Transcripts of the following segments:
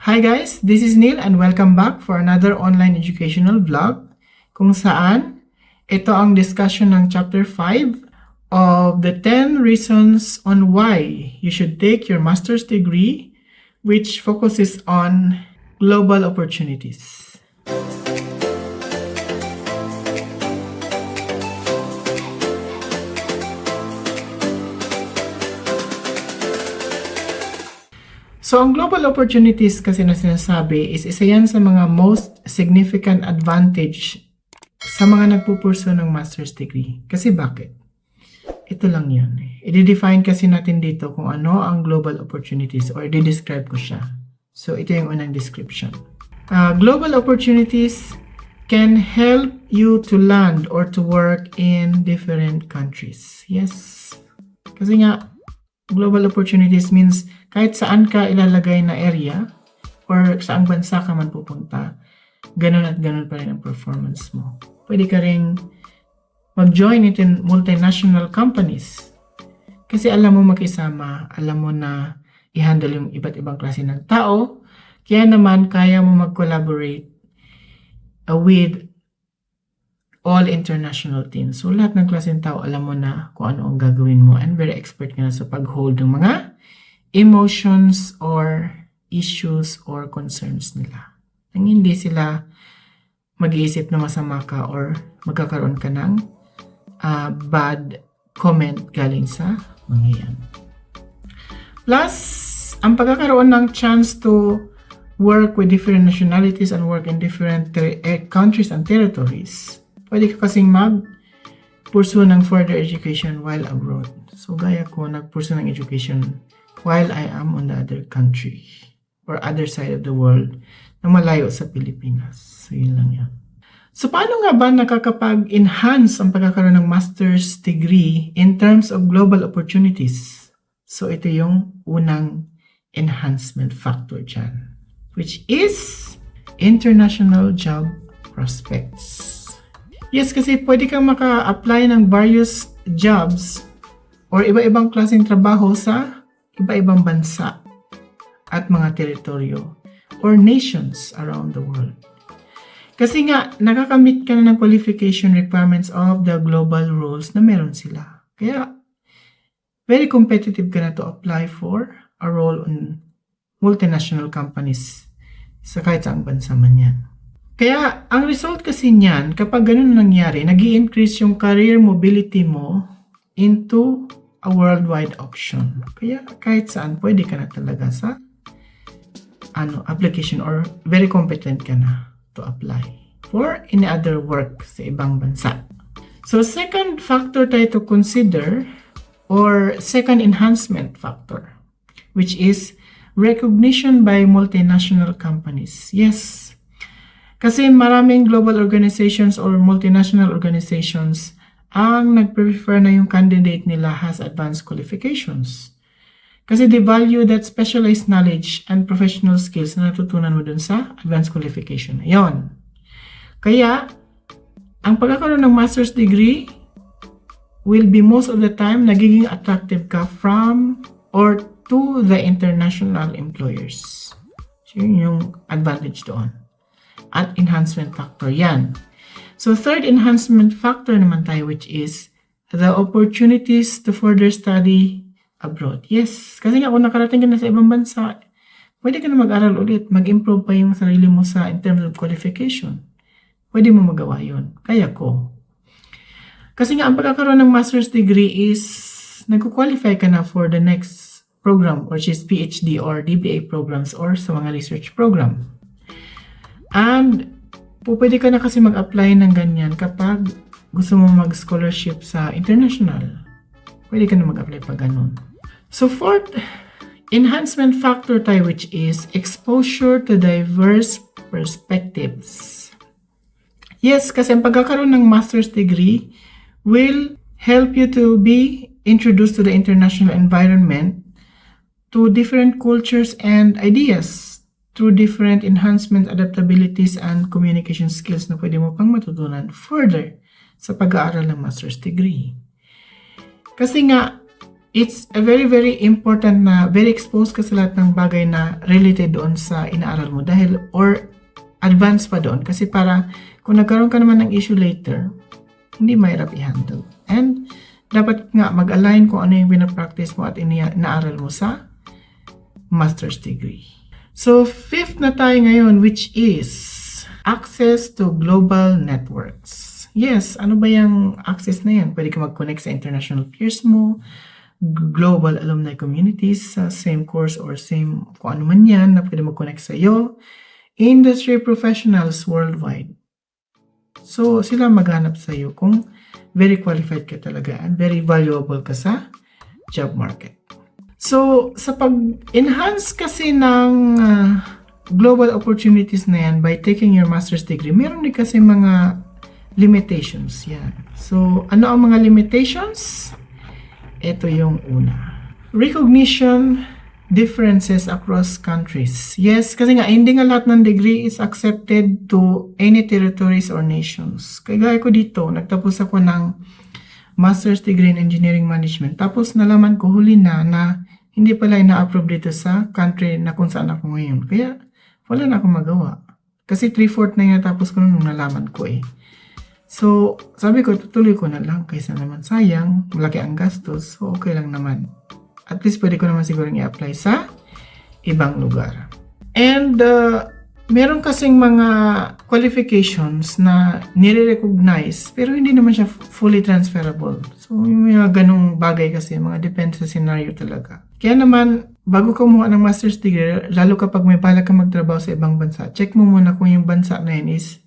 Hi guys, this is Neil and welcome back for another online educational vlog kung saan ito ang discussion ng chapter 5 of the 10 reasons on why you should take your master's degree, which focuses on global opportunities. So, ang global opportunities kasi na sinasabi is isa yan sa mga most significant advantage sa mga nagpupurso ng master's degree. Kasi bakit? Ito lang yun. I-define kasi natin dito kung ano ang global opportunities or i-describe ko siya. So, ito yung unang description. Global opportunities can help you to land or to work in different countries. Yes. Kasi nga, global opportunities means kahit saan ka ilalagay na area or saang bansa ka man pupunta, ganun at ganun pa rin ang performance mo. Pwede ka rin mag-join in multinational companies kasi alam mo makisama, alam mo na i-handle yung iba't ibang klase ng tao, kaya naman kaya mo mag-collaborate with all international teams. So lahat ng klase ng tao, alam mo na kung ano ang gagawin mo and very expert ka na sa pag-hold ng mga emotions or issues or concerns nila. Nang hindi sila mag-iisip na masama ka or magkakaroon ka ng bad comment galing sa mga yan. Plus, ang pagkakaroon ng chance to work with different nationalities and work in different countries and territories, pwede ka kasing mag-pursue ng further education while abroad. So, gaya ko, nag-pursue ng education while I am on the other country or other side of the world na malayo sa Pilipinas. So, yun lang yan. So, paano nga ba nakakapag-enhance ang pagkakaroon ng master's degree in terms of global opportunities? So, ito yung unang enhancement factor dyan, which is international job prospects. Yes, kasi pwede kang maka-apply ng various jobs or iba-ibang klaseng trabaho sa iba-ibang bansa at mga teritoryo or nations around the world. Kasi nga, nakakamit ka na ng qualification requirements of the global rules na meron sila. Kaya, very competitive ka na to apply for a role in multinational companies sa kahit saang bansa man yan. Kaya, ang result kasi niyan, kapag ganun nangyari, nag-i-increase yung career mobility mo into a worldwide option. Kaya kahit saan, pwede ka na talaga sa application or very competent ka na to apply for any other work sa ibang bansa. So, second factor tayo to consider or second enhancement factor, which is recognition by multinational companies. Yes. Kasi maraming global organizations or multinational organizations ang nag-prefer na yung candidate nila has advanced qualifications. Kasi they value that specialized knowledge and professional skills na natutunan mo dun sa advanced qualification na yun. Kaya, ang pagkakaroon ng master's degree will be most of the time nagiging attractive ka from or to the international employers. So, yun yung advantage doon. At enhancement factor yan. So, third enhancement factor naman tayo, which is the opportunities to further study abroad. Yes, kasi nga kung nakarating ka na sa ibang bansa, pwede ka na mag-aral ulit, mag-improve pa yung sarili mo sa in terms of qualification. Pwede mo magawa yun. Kaya ko. Kasi nga, ang pagkakaroon ng master's degree is nag-qualify ka na for the next program, which is PhD or DBA programs or sa mga research program. And pwede ka na kasi mag-apply ng ganyan kapag gusto mo mag-scholarship sa international. Pwede ka na mag-apply pa ganun. So, fourth enhancement factor tayo, which is exposure to diverse perspectives. Yes, kasi ang pagkakaroon ng master's degree will help you to be introduced to the international environment, to different cultures and ideas, through different enhancement, adaptabilities, and communication skills na pwede mo pang matutunan further sa pag-aaral ng master's degree. Kasi nga, it's a very, very important na very exposed ka sa lahat ng bagay na related doon sa inaaral mo dahil or advance pa doon kasi para kung nagkaroon ka naman ng issue later, hindi mahirap i-handle. And dapat nga mag-align kung ano yung pinapractice mo at inaaral mo sa master's degree. So, fifth na tayo ngayon, which is access to global networks. Yes, ano ba yung access na yan? Pwede ka mag-connect sa international peers mo, global alumni communities sa same course or same kung ano man yan na pwede mag-connect sa iyo, industry professionals worldwide. So, sila maghanap sa iyo kung very qualified ka talaga and very valuable ka sa job market. So, sa pag-enhance kasi ng global opportunities na yan by taking your master's degree, meron din kasi mga limitations. Yan. So, ano ang mga limitations? Ito yung una. Recognition differences across countries. Yes, kasi nga, hindi nga lahat ng degree is accepted to any territories or nations. Kaya ko dito, nagtapos ako ng master's degree in engineering management. Tapos nalaman ko huli na hindi pala ina-approve dito sa country na kung saan ako ngayon. Kaya wala na akong magawa. Kasi 3/4 na yung natapos ko nung nalaman ko eh. So, sabi ko, tutuloy ko na lang kaysa naman sayang, malaki ang gastos, so okay lang naman. At least pwede ko naman siguro i-apply sa ibang lugar. And meron kasing mga qualifications na nire-recognize pero hindi naman siya fully transferable. So, yung mga ganong bagay kasi, mga depende sa scenario talaga. Kaya naman, bago ka kumuha ng master's degree, lalo kapag may balak ka magtrabaho sa ibang bansa, check mo muna kung yung bansa na yun is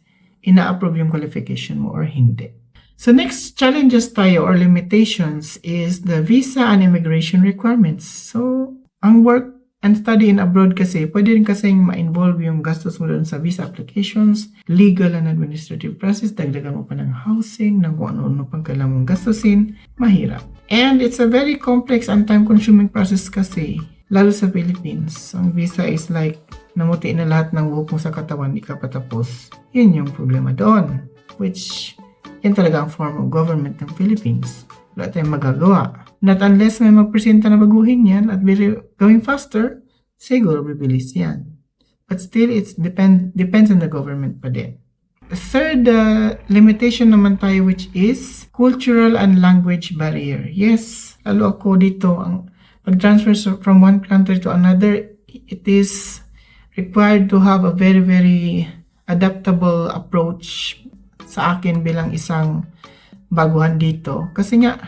ina-approve yung qualification mo or hindi. So next challenges tayo or limitations is the visa and immigration requirements. So, ang work and study in abroad kasi, pwede rin kasing ma-involve yung gastos mo doon sa visa applications, legal and administrative process, dagdagan mo pa ng housing, ng kung ano-ano pang kailangan mong gastusin, mahirap. And it's a very complex and time-consuming process kasi, lalo sa Philippines. Ang visa is like, namuti na lahat ng buhok mo sa katawan, di ka patapos. Yun yung problema doon. Which, yan talaga ang form of government ng Philippines. Wala tayong magagawa. Not unless may magpresenta na baguhin yan at going faster, siguro bibilis yan. But still, it depends on the government pa din. The third limitation naman tayo which is cultural and language barrier. Yes, lalo ako dito, ang pag-transfer from one country to another, it is required to have a very, very adaptable approach sa akin bilang isang baguhan dito. Kasi nga,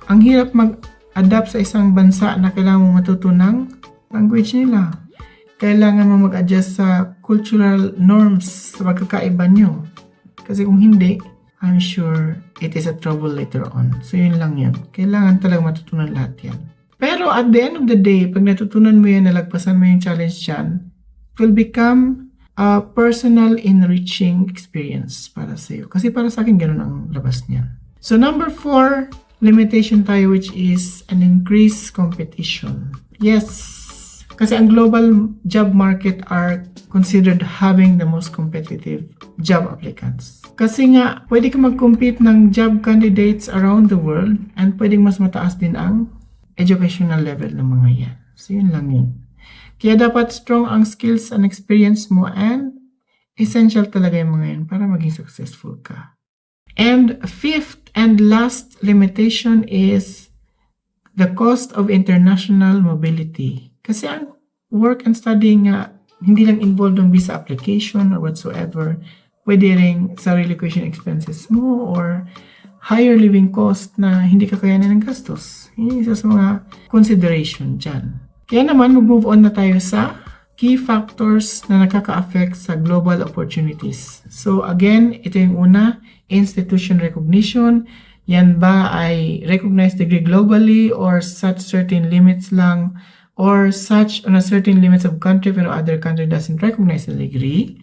ang hirap mag-adapt sa isang bansa na kailangan mo matutunang language nila. Kailangan mo mag-adjust sa cultural norms sa pagkakaiba nyo. Kasi kung hindi, I'm sure it is a trouble later on. So yun lang yan. Kailangan talaga matutunan lahat yan. Pero at the end of the day, pag natutunan mo yan, nalagpasan mo yung challenge yan, it will become a personal enriching experience para sa iyo. Kasi para sa akin, ganun ang labas niya. So number 4, limitation tayo which is an increased competition. Yes, kasi ang global job market are considered having the most competitive job applicants. Kasi nga, pwede ka mag-compete ng job candidates around the world and pwedeng mas mataas din ang educational level ng mga yan. So yun lang yun. Kaya dapat strong ang skills and experience mo and essential talaga yung mga yun para maging successful ka. And fifth and last limitation is the cost of international mobility. Kasi ang work and study nga, hindi lang involved ng visa application or whatsoever. Pwede rin sa relocation expenses mo or higher living cost na hindi ka kayanin ng gastos. Yun isa sa mga consideration dyan. Kaya naman, mag-move on na tayo sa key factors na nakaka-affect sa global opportunities. So again, ito yung una, institution recognition. Yan ba ay recognized degree globally or such certain limits lang or such on a certain limits of country pero other country doesn't recognize the degree.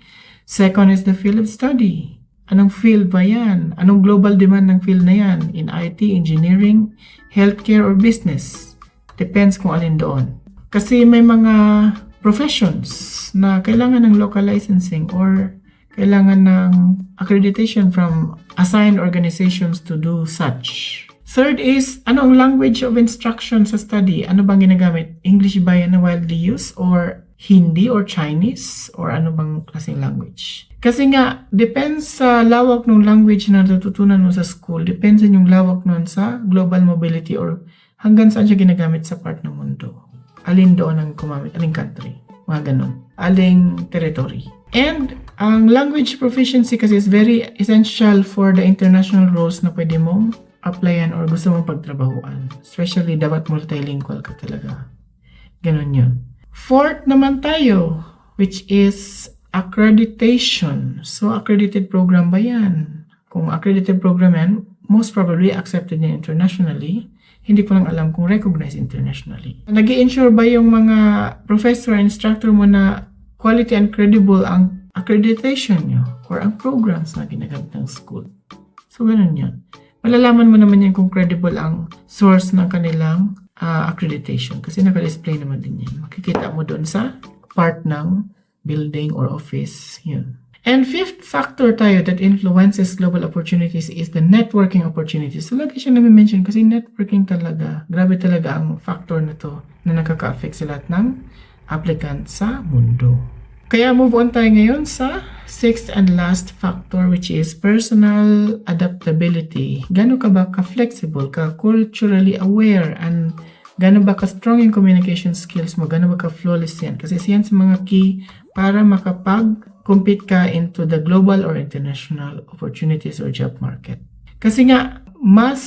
Second is the field of study. Anong field ba yan? Anong global demand ng field na yan? In IT, engineering, healthcare, or business? Depends kung alin doon. Kasi may mga professions na kailangan ng local licensing or kailangan ng accreditation from assigned organizations to do such. Third is, ano ang language of instruction sa study? Ano bang ginagamit? English ba yan na widely used or Hindi or Chinese or ano bang klaseng language? Kasi nga, depends sa lawak ng language na natututunan mo sa school, depends sa yung lawak nun sa global mobility or hanggang saan siya ginagamit sa part ng mundo. Alin doon ang kumamit, aling country, mga ganun. Aling territory. And ang language proficiency kasi is very essential for the international roles na pwede mong applyan or gusto mong pagtrabahuan. Especially, dapat multilingual ka talaga. Ganun yun. Fourth naman tayo, which is accreditation. So, accredited program ba yan? Kung accredited program yan, most probably accepted niya internationally. Hindi ko lang alam kung recognized internationally. Nag-i-ensure ba yung mga professor and instructor mo na quality and credible ang accreditation nyo or ang programs na ginagamit ng school? So, ganun yun. Malalaman mo naman yan kung credible ang source ng kanilang accreditation kasi naka-display naman din yan. Makikita mo doon sa part ng building or office. Yun. And fifth factor tayo that influences global opportunities is the networking opportunities. So, lagi siya nami-mention kasi networking talaga. Grabe talaga ang factor na to na nakaka-affect sa lahat ng applicant sa mundo. Kaya move on tayo ngayon sa sixth and last factor which is personal adaptability. Gano'n ka ba ka-flexible, ka-culturally aware, and gano'n ba ka-strong yung communication skills mo, gano'n ba ka-flawless yan. Kasi siyan sa mga key para makapag-compete ka into the global or international opportunities or job market. Kasi nga, mas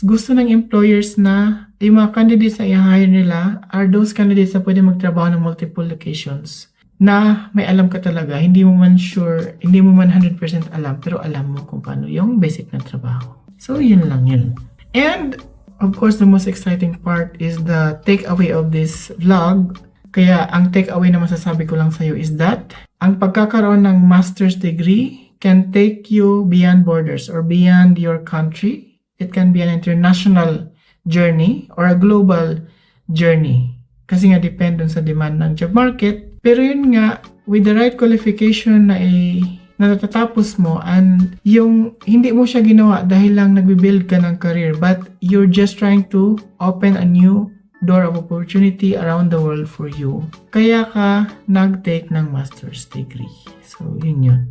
gusto ng employers na yung mga candidates na i-hire nila are those candidates na pwede magtrabaho ng multiple locations na may alam ka talaga, hindi mo man sure, hindi mo man 100% alam, pero alam mo kung paano yung basic na trabaho. So, yun lang yun. And, of course, the most exciting part is the takeaway of this vlog. Kaya, ang takeaway na masasabi ko lang sa'yo is that ang pagkakaroon ng master's degree can take you beyond borders or beyond your country. It can be an international journey or a global journey. Kasi nga, depende sa demand ng job market. Pero yun nga, with the right qualification na natatapos mo and yung hindi mo siya ginawa dahil lang nagbe-build ka ng career but you're just trying to open a new door of opportunity around the world for you. Kaya ka nag-take ng master's degree. So, yun yun.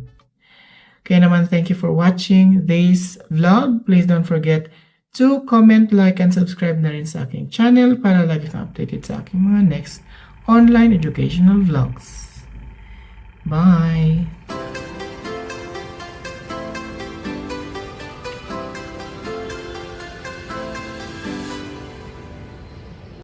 Kaya naman, thank you for watching this vlog. Please don't forget to comment, like, and subscribe na rin sa aking channel para lagi kang updated sa aking mga next online educational vlogs. Bye!